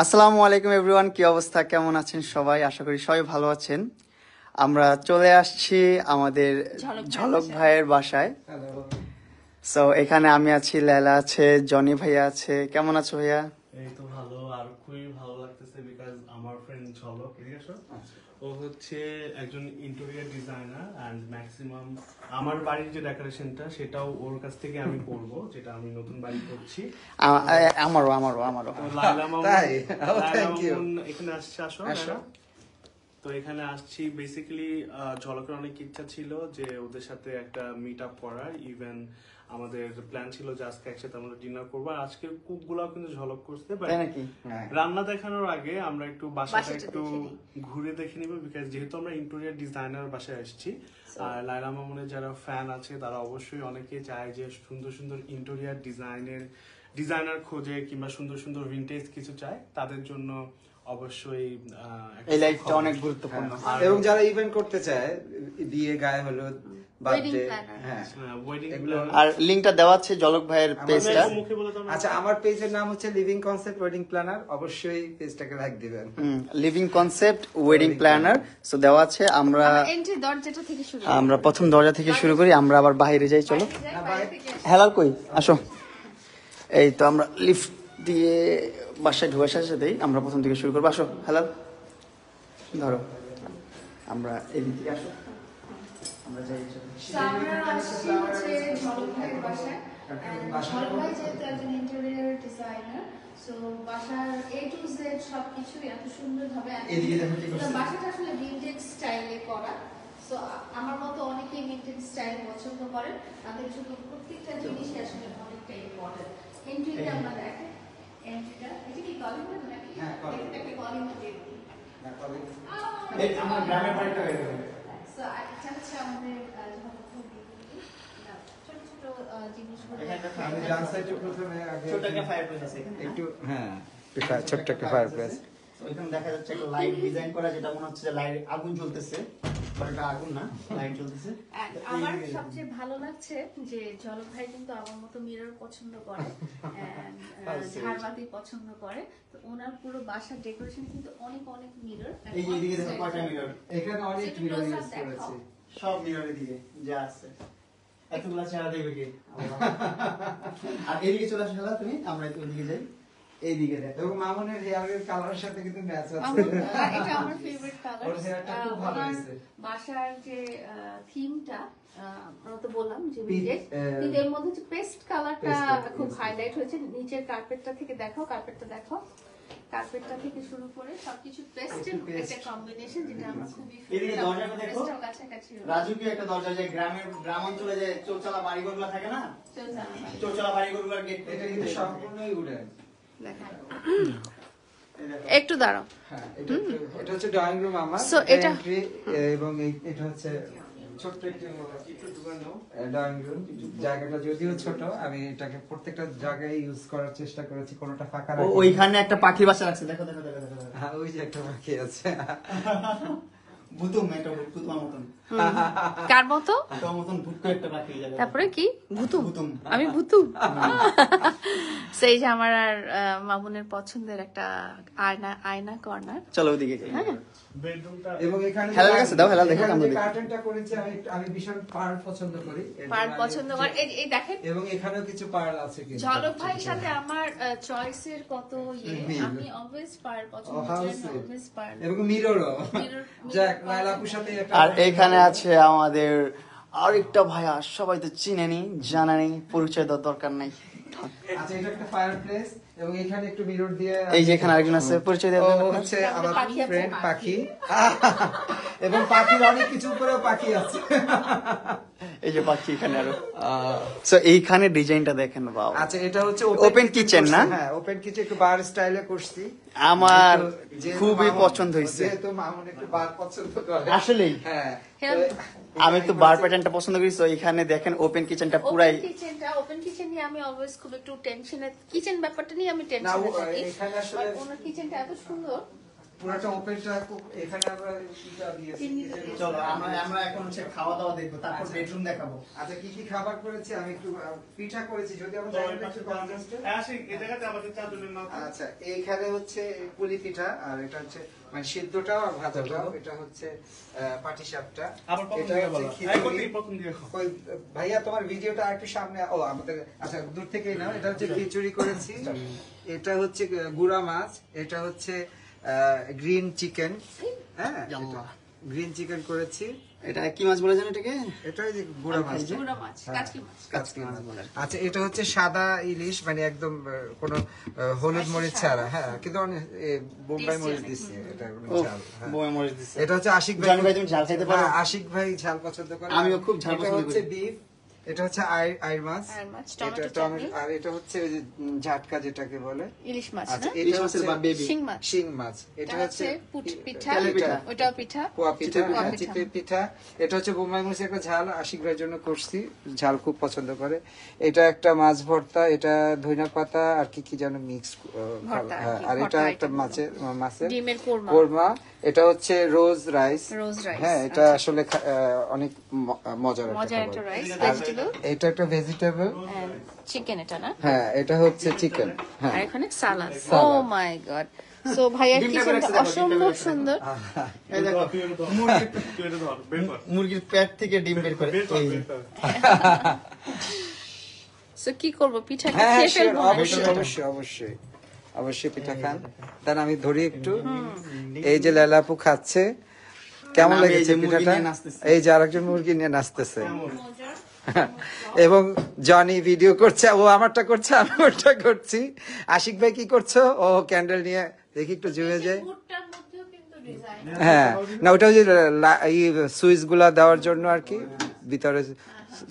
আসসালামু আলাইকুম এভরিওয়ান, কি অবস্থা, কেমন আছেন সবাই? আশা করি সবাই ভালো আছেন। আমরা চলে আসছি আমাদের ঝলক ভাইয়ের বাসায়। সো এখানে আমি আছি, লেলা আছে, জনি ভাইয়া আছে। কেমন আছো ভাইয়া? এই তো ভালো, আর খুবই ভালো লাগতেছে বিকজ আমার ফ্রেন্ড ঝলক, এদিকে আসো। ও হচ্ছে একজন ইন্টেরিয়র ডিজাইনার এন্ড ম্যাক্সিমাম আমার বাড়ির যে ডেকোরেশনটা সেটাও ওর কাছ থেকে আমি করব, যেটা আমি নতুন বাড়ি করছি। আমারও লাইলা মামুন, তাই? Oh, Laila thank you. Mamun এখানে আসছে, আসো। তো এখানে আসছি বেসিক্যালি ঝলকের অনেক ইচ্ছা ছিল যে ওদের সাথে একটা মিট আপ করার। ইভেন আমাদের প্ল্যান ছিল যে আজকে একসাথে আমরা ডিনার করবো। আর আজকের কুক গুলাও কিন্তু ঝলক করতে পারে নাকি। রান্না দেখানোর আগে আমরা একটু বাসাটা একটু ঘুরে দেখে নিব, বিকজ যেহেতু আমরা ইন্টেরিয়র ডিজাইনার বাসায় আসছি। আর লাইলা মামুনের যারা ফ্যান আছে তারা অবশ্যই অনেকে চায় যে সুন্দর সুন্দর ইন্টেরিয়র ডিজাইনার খোঁজে, কিংবা সুন্দর সুন্দর ভিনটেজ কিছু চায়, তাদের জন্য অবশ্যই এই লাইফটা অনেক গুরুত্বপূর্ণ। এবং যারা ইভেন্ট করতে চায়, বিয়ে, গায়ে হলুদ, বার্থডে, হ্যাঁ, আর লিংকটা দেওয়া আছে ঝলক ভাইয়ের পেজটা। আচ্ছা, আমার পেজের নাম হচ্ছে লিভিং কনসেপ্ট ওয়েডিং প্ল্যানার। অবশ্যই পেজটাকে লাইক দিবেন। Living concept wedding planner, so দেওয়া আছে। আমরা প্রথম দরজা থেকে শুরু করি, আমরা আবার বাইরে যাই। চলো হেলাল কই, আসো। এই তো আমরা লিফট দিয়ে বাসায় ঢোকার সাথে সাথেই আমরা প্রথম থেকে শুরু করবো। আসো হেলাল, ধরো, আমরা এদিক থেকে আসো, আমরা যাই। বাসার A to Z সবকিছুই এত সুন্দর ভাবে বাসাটা আসলে ভিনটেজ স্টাইলে করা। সো আমার মতো অনেকেই ভিনটেজ স্টাইল পছন্দ করেন, তাদের জন্য প্রত্যেকটা জিনিসই আসলে অনেকটা ইম্পর্টেন্ট। এন্ট্রিটা আমরা দেখেন, এন্ট্রিটা এটা কি কলিং না নাকি? এটা কলিং না দিয়ে দিই। এই আমার গ্রামের বাড়িটা হয়ে গেল। সো এটা হচ্ছে আমাদের ছোট ছোট জিনিসগুলো। আমি ডান সাইডে প্রথমে আগে ছোট একটা ফায়ারপ্লেস আছে একটু, হ্যাঁ, ছোট্ট একটা ফায়ারপ্লেস। এখানে দেখা যাচ্ছে একটা লাইট ডিজাইন করা, যেটা মনে হচ্ছে যে লাইট আগুন জ্বলতেছে, বাট এটা আগুন না, লাইট জ্বলতেছে। আমার সবচেয়ে ভালো লাগছে যে ঝলক ভাই কিন্তু আমার মতো মিরর পছন্দ করে, ঝাড়বাতি পছন্দ করে। তো ওনার পুরো বাসার ডেকোরেশন কিন্তু অনেক অনেক মিরর। এই যে এদিকে দেখো কয়টা মিরর, এখানে অনেক মিরর ইউজ করেছি, সব মিররের দিকে যা আছে। এতগুলা চেহারা দেখবে কি? আর এদিকে চলে আসো, তুমি, আমরা ওদিকে যাই। এইদিকে দেখো, এবং মামুনের হেয়ারের কালারের সাথে কিন্তু ম্যাচ আছে। এটা আমার ফেভারিট কালার। ওর হেয়ারটা খুব ভালো হয়েছে। বাসার যে থিমটা আমরা তো বললাম যে এর মধ্যে যে পেস্ট কালারটা খুব হাইলাইট হয়েছে। নিচের কার্পেটটা থেকে দেখো, কার্পেটটা থেকে শুরু করে সবকিছু পেস্টের একটা কম্বিনেশন, যেটা আমরা খুবই এদিকে দরজাটা দেখো, রাজুকে একটা দরজা, যে গ্রাম অঞ্চলে যে চৌচালা বাড়িঘরগুলো থাকে না, চৌচালা বাড়িঘরগুলোর গেট, এটা কিন্তু সম্পূর্ণই উডেন। একটু দাঁড়াও। হ্যাঁ, এটা হচ্ছে ড্রয়িং রুম আমার। সো এটা এন্ট্রি, এবং এটা হচ্ছে ছোট্ট একটি ড্রয়িং রুম। জায়গাটা যদিও ছোট, আমি এটাকে প্রত্যেকটা জায়গায় ইউজ করার চেষ্টা করেছি, কোনোটা ফাঁকা রাখিনি। ওইখানে একটা পাখির বাসা আছে, দেখো দেখো দেখো দেখো। হ্যাঁ, ওই যে একটা পাখি আছে। ভুতুম, এটা ভুতুমার মতন। কার মতো? তোমার মতন ভুট্টো একটা পাখি। তারপরে কি ভুতুম? ভুতুম, আমি ভুতুম। সেই যে আমার আর মামুনের পছন্দের একটা আয়না কর্নার। চলো ওদিকে যাই। বেডরুমটা এবং এখানে হেলাল কাছে দাও, হেলাল দেখো এখানে আমরা যে দেখি। কার্টেনটা করেছি, আমি ভীষণ পার্ল পছন্দ করি। পার্ল পছন্দ করে, এই দেখেন। এবং এখানেও কিছু পার্ল আছে কিন্তু। ঝলক ভাইয়ের সাথে আমার চয়েসের কত আমি অলওয়েজ পার্ল পছন্দ করি, অলওয়েজ পার্ল। এবং মিররও, যাক, লাইলা আপুর সাথে একটা। আর এখানে আছে আমাদের আরেকটা ভাইয়া, সবাই তো চিনেনি, জানা নেই, পরিচয় দেওয়ার দরকার নাই। আচ্ছা, এটা একটা ফায়ারপ্লেস, এবং এখানে একটু মিরর দিয়ে। এই যে এখানে আরেকজন আছে, পরিচয় দেওয়া ও হচ্ছে আমার ফ্রেন্ড পাখি। এবং পাখির অনেক কিছু উপরেও পাখি আছে। এই যে পাখি এখানে আরো। সো এইখানে ডিজাইনটা দেখেন, বাও। আচ্ছা, এটা হচ্ছে ওপেন কিচেন না? হ্যাঁ, ওপেন কিচেন, একটু বার স্টাইলে করছি। আমার খুবই পছন্দ হয়েছে, যেহেতু মামুন একটু বার পছন্দ করে। আসলেই। হ্যাঁ, আমি একটু বার প্যাটার্নটা পছন্দ করি। তো এখানে দেখেন ওপেন কিচেনটা পুরাই। ওপেন কিচেন নিয়ে আমি অলওয়েজ খুব একটু টেনশনে, কিচেন ব্যাপারটা নিয়ে আমি টেনশনে থাকি। এখানে আসলে ওনার কিচেনটা এত সুন্দর। পুরোটা ওপেনটা এখানে আমরা ইটা দিয়েছি চলো আমরা এখন হচ্ছে খাওয়া দাওয়া দেখবো, তারপর বেডরুম দেখাবো। আচ্ছা কি কি খাবার করেছি আমি একটু পিঠা করেছি, যদি আমরা জায়গাটা একটু কনজাস্টেড। আশিক এই জায়গাতে আমাদের চাদরের নাম আচ্ছা এইখানে হচ্ছে পুলি পিঠা, আর এটা হচ্ছে মানে সিদ্ধটাও আর ভাজাটাও, এটা হচ্ছে পাটিসাপটা। আবার প্রথম এটা দিকে হচ্ছে বলো, খিচুড়ি। প্রথম দিকে কই ভাইয়া তোমার ভিডিওটা একটু সামনে, ও আমাদের আচ্ছা দূর থেকেই নাও। এটা হচ্ছে খিচুড়ি করেছি, এটা হচ্ছে গুড়া মাছ, এটা হচ্ছে গ্রিন চিকেন, হ্যাঁ গ্রিন চিকেন করেছি। এটা কি মাছ বলে জানো এটাকে? এটা ওই যে গুড়া মাছ, গুঁড়া মাছ, কাচকি মাছ। কাচকি মাছ বলে। আচ্ছা এটা হচ্ছে সাদা ইলিশ, মানে একদম কোনো হলুদ মরিচ ছাড়া, হ্যাঁ কিন্তু অনেক বোম্বাই মরিচ দিচ্ছে, এটা কোনো ঝাল, হ্যাঁ। বয়ে মরিচ দিছে। এটা হচ্ছে আশিক ভাই। জানি ভাই তুমি ঝাল খাইতে পারো? হ্যাঁ, আশিক ভাই ঝাল পছন্দ করে, আমিও খুব ঝাল এটা পছন্দ হচ্ছে করি। বিফ, এটা হচ্ছে আইর মাছ, আইর মাছ, এটা টমেটো টমেটো, চাটনি। আর এটা হচ্ছে ওই যে ঝাটকা যেটাকে বলে। ইলিশ মাছ আচ্ছা না? এটা ইলিশ মাছের হচ্ছে বা বেবি। শিং মাছ। শিং মাছ, এটা এটা হচ্ছে হচ্ছে পিঠা, তেলের পিঠা। ওটাও পিঠা। পোয়া পিঠা, পোয়া হ্যাঁ, পিঠা। চিতই পিঠা। এটা হচ্ছে বোম্বাই মরিচের একটা ঝাল, আশিক ভাইয়ের জন্য করছি, ঝাল খুব পছন্দ করে। এটা একটা মাছ ভর্তা, এটা ধইনা পাতা আর কি কি যেন মিক্স, ভর্তা আর কি, আর এটা ভর্তা একটা item মাছের ডিমের কোরমা। কোরমা। এটা হচ্ছে রোজ রাইস, রোজ রাইস, হ্যাঁ এটা আচ্ছা। আসলে অনেক মজার একটা মজার একটা খাবার। রাইস, ভেজিটেবল এটা একটা ভেজিটেবল, এন্ড চিকেন এটা না? হ্যাঁ এটা হচ্ছে চিকেন, হ্যাঁ আর এখানে সালাদ। ও Salad. মাই গড। সো ভাইয়া ডিমটা কিচেনটা করে রাখছে, অসম্ভব দেখো, সুন্দর। এই দেখো মুরগির পেট থেকে ডিম বের করে এই সো কি করব, পিঠা কি হ্যাঁ খেয়ে sure, ফেলবো নাকি? অবশ্যই অবশ্যই অবশ্যই অবশ্যই পিঠা খান। দেন আমি ধরি একটু, এই যে লালা আপু খাচ্ছে, কেমন আমি এই লেগেছে যে মুরগি পিঠাটা? নিয়ে নাচতেছি। এই যে আরেকজন মুরগি নিয়ে নাচতেছে এবং জনি ভিডিও করছে, ও আমারটা করছে, আমি ওরটা করছি। আশিক ভাই কি করছো? ও ক্যান্ডেল নিয়ে দেখি একটু জুড়ে যায়। ভুট্টার মধ্যেও কিন্তু ডিজাইন। হ্যাঁ না ওটা ওই যে সুইচ গুলা দেওয়ার জন্য আর কি, ভিতরে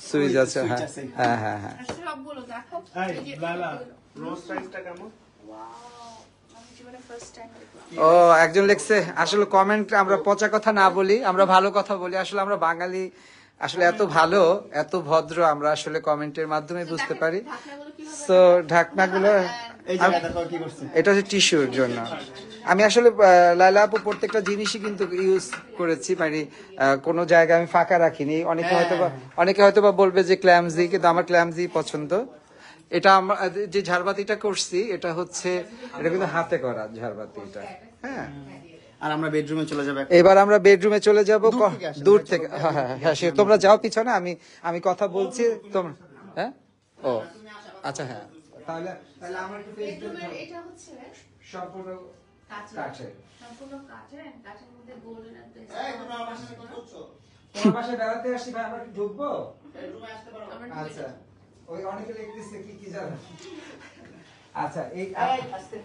সুইচ আছে, হ্যাঁ আছে। হ্যাঁ হ্যাঁ হ্যাঁ। সবগুলো দেখো। এই এই যে লালা রোজ রাইসটা কেমন? ওয়াও, আমি জীবনে ফার্স্ট টাইম দেখলাম। ও একজন লিখছে, আসলে কমেন্ট আমরা পচা কথা না বলি, আমরা ভালো কথা বলি। আসলে আমরা বাঙালি আসলে এত ভালো, এত ভদ্র, আমরা আসলে কমেন্টের মাধ্যমে বুঝতে পারি। ঢাকনাগুলো কিভাবে? সো ঢাকনাগুলো এই জায়গা দেখো কি করছে। এটা হচ্ছে টিস্যুর জন্য। আমি আসলে লাইলা আপু প্রত্যেকটা জিনিসই কিন্তু ইউজ করেছি, মানে কোনো জায়গায় আমি ফাঁকা রাখিনি। অনেকে হয়তোবা বলবে যে ক্ল্যামজি, কিন্তু আমার ক্ল্যামজি পছন্দ। এটা আমরা যে ঝাড়বাতিটা করছি, এটা হচ্ছে এটা কিন্তু হাতে করা ঝাড়বাতি এটা, হ্যাঁ। আর আমরা বেডরুমে চলে যাবো এখন। এবার আমরা বেডরুমে চলে যাব, দূর থেকে আসলে, দূর চলো, থেকে, হ্যাঁ হ্যাঁ হ্যাঁ সে তোমরা যাও পিছনে, আমি কথা বলছি তোমরা, হ্যাঁ ও আচ্ছা হ্যাঁ। তাহলে তাহলে আমরা একটু বেডরুমের এটা হচ্ছে সম্পূর্ণ কাঠের। সম্পূর্ণ কাঠের, কাঠের মধ্যে গোল্ডেন আর তোমরা আমার সাথে কথা বলছো? তোমার বাসায় বেড়াতে আসি ভাই, আমরা কি ঢুকবো? বেডরুমে আসতে পারো? আচ্ছা ওই অনেকে লিখতেছে কি কি জানো। আচ্ছা এই আস্তে।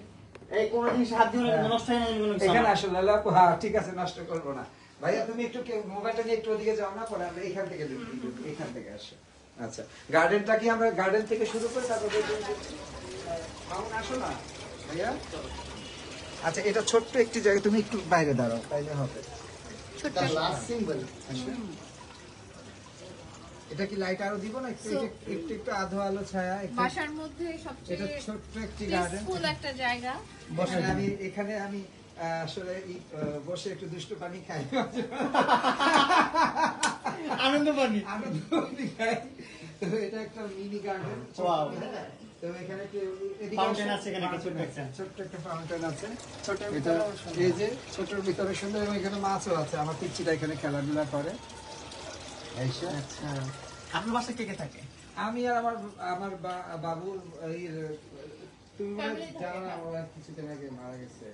এই কোন জিনিস হাত দিও না, কিন্তু নষ্ট হয় না যেন কোনো কিছু। এখানে আসো লালা আপু, হ্যাঁ ঠিক আছে নষ্ট করবো না। ভাইয়া তুমি একটু মোবাইলটা নিয়ে একটু ওদিকে যাও না, পরে আমরা এখান থেকে ঢুকি, এখান থেকে আসো। আচ্ছা গার্ডেনটা কি আমরা গার্ডেন থেকে শুরু করি, তারপর মামুন আসো না ভাইয়া। আচ্ছা এটা ছোট্ট একটি জায়গা, তুমি একটু বাইরে দাঁড়াও তাইলে হবে। The last symbol. এটা কি লাইট আরো দিব না একটু, একটু একটু আধো আলো ছায়া একটু। বাসার মধ্যে এটা সবচেয়ে ছোট্ট একটি গার্ডেন, পিসফুল একটা জায়গা। বসে আমি এখানে আমি আসলে বসে একটু দুষ্টু পানি খাই, আনন্দ পানি। আনন্দ পানি খাই। তো এটা একটা মিনি গার্ডেন, Wow. তো এখানে একটু এদিকে Fountain আসো। আছে এখানে কিছু একটা। ছোট্ট একটা ফাউন্টেন আছে, ছোট এটা এই যে ছোটর ভিতরে সুন্দর, এবং এখানে মাছও আছে। আমার পিচ্চিটা এখানে খেলাধুলা করে। এইসব আচ্ছা। আপনার বাসায় কে কে থাকে? আমি আর আমার বাবুর এই তুমি মনে হয় জানো না, আমার কিছুদিন আগে মারা গেছে।